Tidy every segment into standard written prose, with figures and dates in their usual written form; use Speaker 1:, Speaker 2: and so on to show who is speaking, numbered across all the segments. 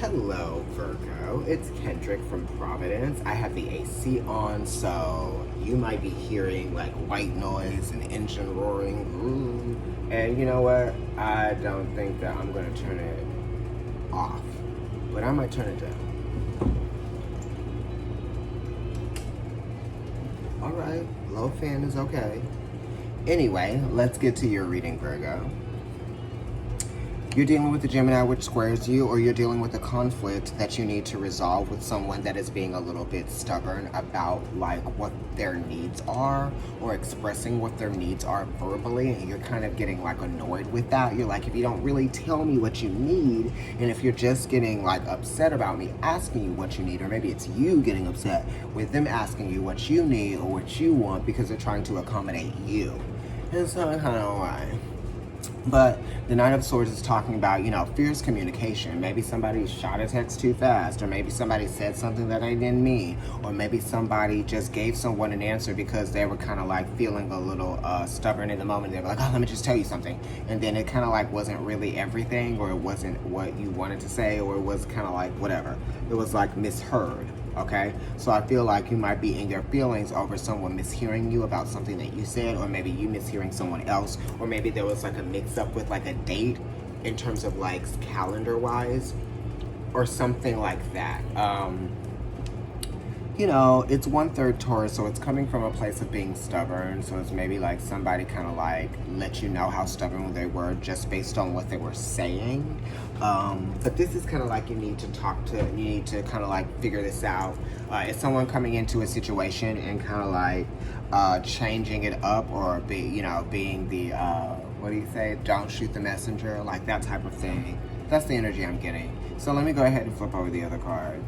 Speaker 1: Hello, Virgo. It's Kendrick from Providence. I have the AC on, so you might be hearing like white noise and engine roaring. Ooh. And you know what? I don't think that I'm going to turn it off, but I might turn it down. All right, low fan is okay. Anyway, let's get to your reading, Virgo. You're dealing with the Gemini which squares you, or you're dealing with a conflict that you need to resolve with someone that is being a little bit stubborn about like what their needs are, or expressing what their needs are verbally, and you're kind of getting like annoyed with that. You're like, if you don't really tell me what you need, and if you're just getting like upset about me asking you what you need, or maybe it's you getting upset with them asking you what you need or what you want because they're trying to accommodate you. And so I kind of why. But the Knight of Swords is talking about, fierce communication. Maybe somebody shot a text too fast, or maybe somebody said something that they didn't mean, or maybe somebody just gave someone an answer because they were kind of like feeling a little stubborn in the moment. They were like, oh, let me just tell you something. And then it kind of like wasn't really everything, or it wasn't what you wanted to say, or it was kind of like whatever. It was like misheard. Okay, so I feel like you might be in your feelings over someone mishearing you about something that you said, or maybe you mishearing someone else, or maybe there was like a mix up with like a date in terms of like calendar wise, or something like that. It's 1/3 Taurus, so it's coming from a place of being stubborn. So it's maybe like somebody kind of like let you know how stubborn they were just based on what they were saying. But this is kind of like you need to kind of like figure this out. It's someone coming into a situation and kind of like changing it up, or being the, what do you say? Don't shoot the messenger, like that type of thing. That's the energy I'm getting. So let me go ahead and flip over the other card.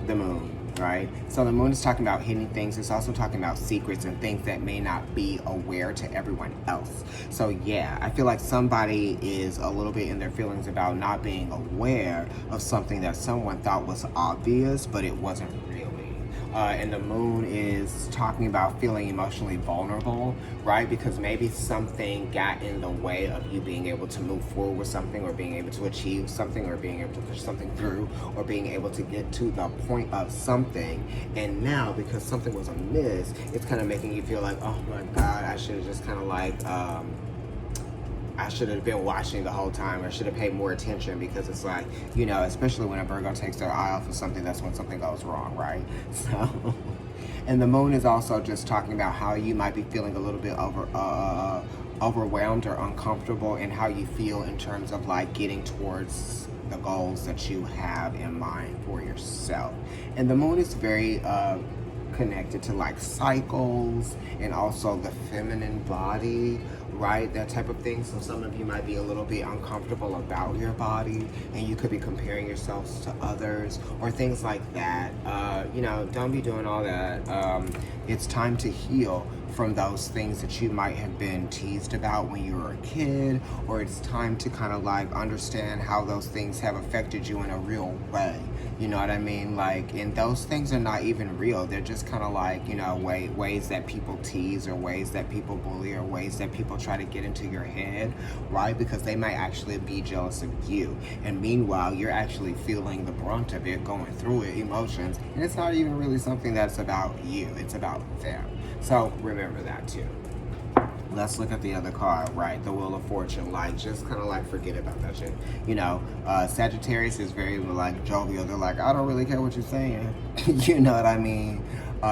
Speaker 1: The Moon. Right? So the Moon is talking about hidden things. It's also talking about secrets and things that may not be aware to everyone else. So yeah, I feel like somebody is a little bit in their feelings about not being aware of something that someone thought was obvious, but it wasn't really. And the Moon is talking about feeling emotionally vulnerable, right? Because maybe something got in the way of you being able to move forward with something, or being able to achieve something, or being able to push something through, or being able to get to the point of something. And now, because something was amiss, it's kind of making you feel like, oh my God, I should have just kind of like, I should have been watching the whole time, or should have paid more attention, because it's like, especially when a Virgo takes their eye off of something, that's when something goes wrong, right? So, and the Moon is also just talking about how you might be feeling a little bit overwhelmed or uncomfortable in how you feel in terms of like getting towards the goals that you have in mind for yourself. And the Moon is very connected to like cycles and also the feminine body, right? That type of thing. So some of you might be a little bit uncomfortable about your body, and you could be comparing yourselves to others or things like that. Don't be doing all that. It's time to heal from those things that you might have been teased about when you were a kid, or it's time to kind of like understand how those things have affected you in a real way. You know what I mean? Like, and those things are not even real. They're just kind of like, ways that people tease, or ways that people bully, or ways that people try to get into your head, right? Because they might actually be jealous of you. And meanwhile, you're actually feeling the brunt of it, going through it, emotions. And it's not even really something that's about you. It's about them. So remember that too. Let's look at the other card, right? The Wheel of Fortune. Like, just kind of like forget about that shit. Sagittarius is very like jovial. They're like, I don't really care what you're saying. You know what I mean?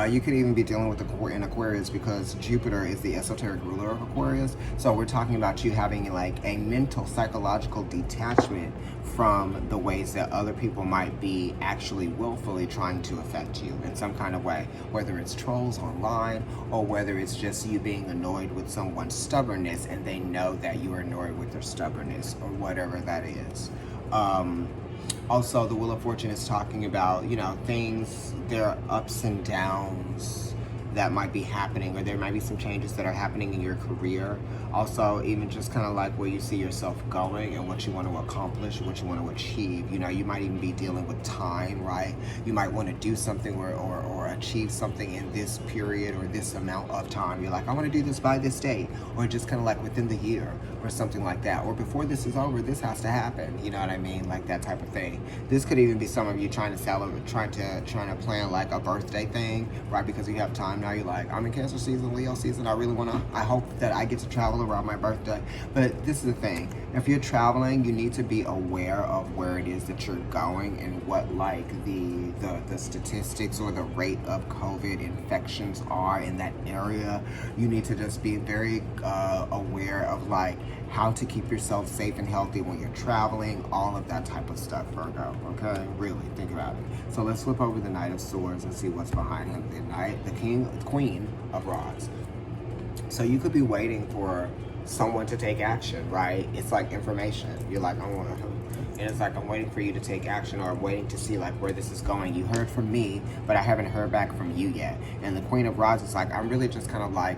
Speaker 1: You could even be dealing with an Aquarius, because Jupiter is the esoteric ruler of Aquarius. So we're talking about you having like a mental, psychological detachment from the ways that other people might be actually willfully trying to affect you in some kind of way, whether it's trolls online, or whether it's just you being annoyed with someone's stubbornness and they know that you are annoyed with their stubbornness, or whatever that is. Also, the Wheel of Fortune is talking about, things, their ups and downs, that might be happening, or there might be some changes that are happening in your career. Also, even just kind of like where you see yourself going and what you want to accomplish, what you want to achieve. You know, you might even be dealing with time, right? You might want to do something or achieve something in this period or this amount of time. You're like, I want to do this by this date, or just kind of like within the year or something like that. Or before this is over, this has to happen. You know what I mean? Like that type of thing. This could even be some of you trying to celebrate, trying to plan like a birthday thing, right? Because you have time now. You're like, I'm in Cancer season, Leo season. I hope that I get to travel around my birthday. But this is the thing. If you're traveling, you need to be aware of where it is that you're going and what like the statistics or the rate of COVID infections are in that area. You need to just be very aware of like how to keep yourself safe and healthy when you're traveling, all of that type of stuff, Virgo, okay? Really, think about it. So let's flip over the Knight of Swords and see what's behind him. The Queen of Rods. So you could be waiting for someone to take action, right? It's like information. You're like, and it's like, I'm waiting for you to take action, or I'm waiting to see like where this is going. You heard from me, but I haven't heard back from you yet. And the Queen of Rods is like, I'm really just kind of like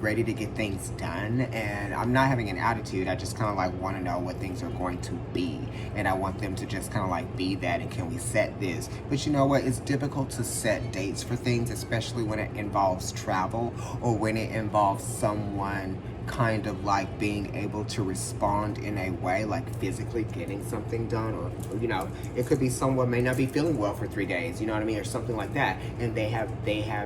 Speaker 1: ready to get things done, and I'm not having an attitude. I just kind of like want to know what things are going to be, and I want them to just kind of like be that, and can we set this? But you know what? It's difficult to set dates for things, especially when it involves travel or when it involves someone kind of like being able to respond in a way, like physically getting something done, or you know, it could be someone may not be feeling well for 3 days, you know what I mean, or something like that, and they have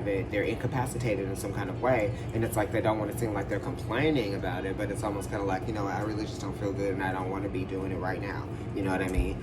Speaker 1: it, they're incapacitated in some kind of way, and it's like they don't want to seem like they're complaining about it, but it's almost kind of like, you know, I really just don't feel good and I don't want to be doing it right now, you know what I mean.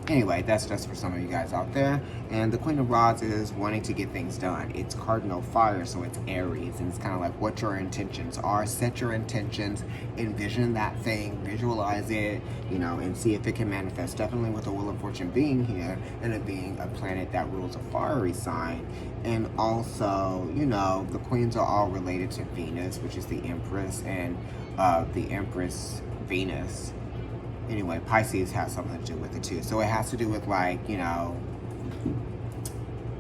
Speaker 1: Anyway, that's just for some of you guys out there. And the Queen of Rods is wanting to get things done. It's cardinal fire, so it's Aries, and it's kind of like what your intentions are. Set your intentions, envision that thing, visualize it, you know, and see if it can manifest. Definitely with the Wheel of Fortune being here, and it being a planet that rules a fiery sign. And also, you know, the queens are all related to Venus, which is the Empress, and the Empress Venus. Anyway, Pisces has something to do with it too. So it has to do with like, you know,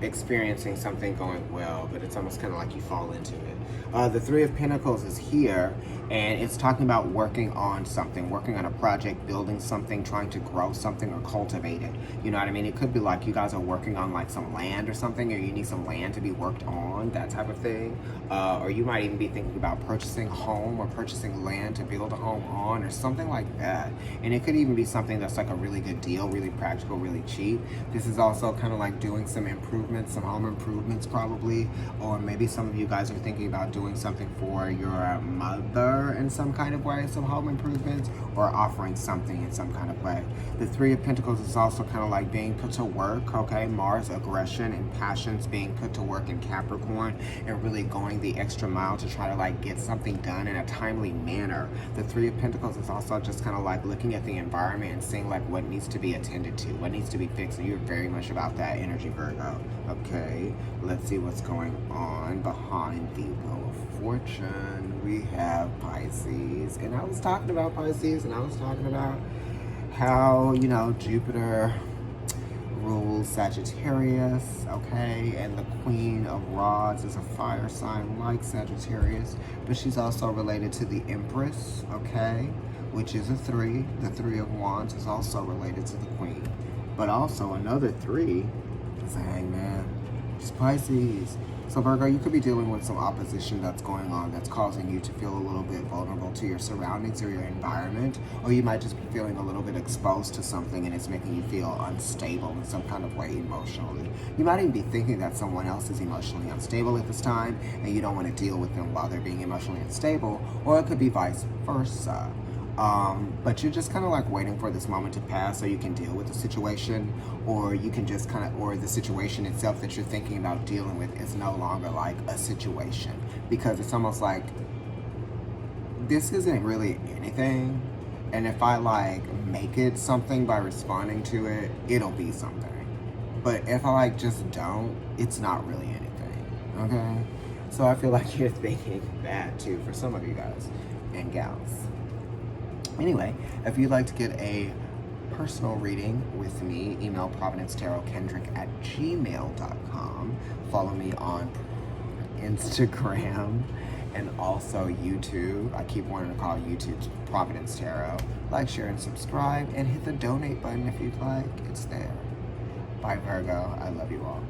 Speaker 1: experiencing something going well, but it's almost kind of like you fall into it. The Three of Pentacles is here, and it's talking about working on something, working on a project, building something, trying to grow something or cultivate it. You know what I mean? It could be like you guys are working on like some land or something, or you need some land to be worked on, that type of thing. Or you might even be thinking about purchasing a home or purchasing land to build a home on, or something like that. And it could even be something that's like a really good deal, really practical, really cheap. This is also kind of like doing some improvements, some home improvements probably, or maybe some of you guys are thinking about doing something for your mother in some kind of way, some home improvements, or offering something in some kind of way. The Three of Pentacles is also kind of like being put to work, okay? Mars, aggression and passions being put to work in Capricorn, and really going the extra mile to try to like get something done in a timely manner. The Three of Pentacles is also just kind of like looking at the environment and seeing like what needs to be attended to, what needs to be fixed. And you're very much about that energy, Virgo. Okay, let's see what's going on behind the Wheel of Fortune. We have Pisces, and I was talking about Pisces, and I was talking about how, you know, Jupiter rules Sagittarius, okay, and the Queen of Rods is a fire sign like Sagittarius, but she's also related to the Empress, okay, which is a 3. The Three of Wands is also related to the Queen, but also another 3 is a Hangman. It's Pisces. So Virgo, you could be dealing with some opposition that's going on that's causing you to feel a little bit vulnerable to your surroundings or your environment, or you might just be feeling a little bit exposed to something and it's making you feel unstable in some kind of way emotionally. You might even be thinking that someone else is emotionally unstable at this time and you don't want to deal with them while they're being emotionally unstable, or it could be vice versa. But you're just kind of like waiting for this moment to pass so you can deal with the situation, or you can just kind of, or the situation itself that you're thinking about dealing with is no longer like a situation, because it's almost like this isn't really anything, and if I like make it something by responding to it, it'll be something, but if I like just don't, it's not really anything, okay? So I feel like you're thinking that too for some of you guys and gals. Anyway, if you'd like to get a personal reading with me, email providencetarotkendrick@gmail.com. Follow me on Instagram and also YouTube. I keep wanting to call YouTube Providence Tarot. Like, share, and subscribe, and hit the donate button if you'd like. It's there. Bye, Virgo. I love you all.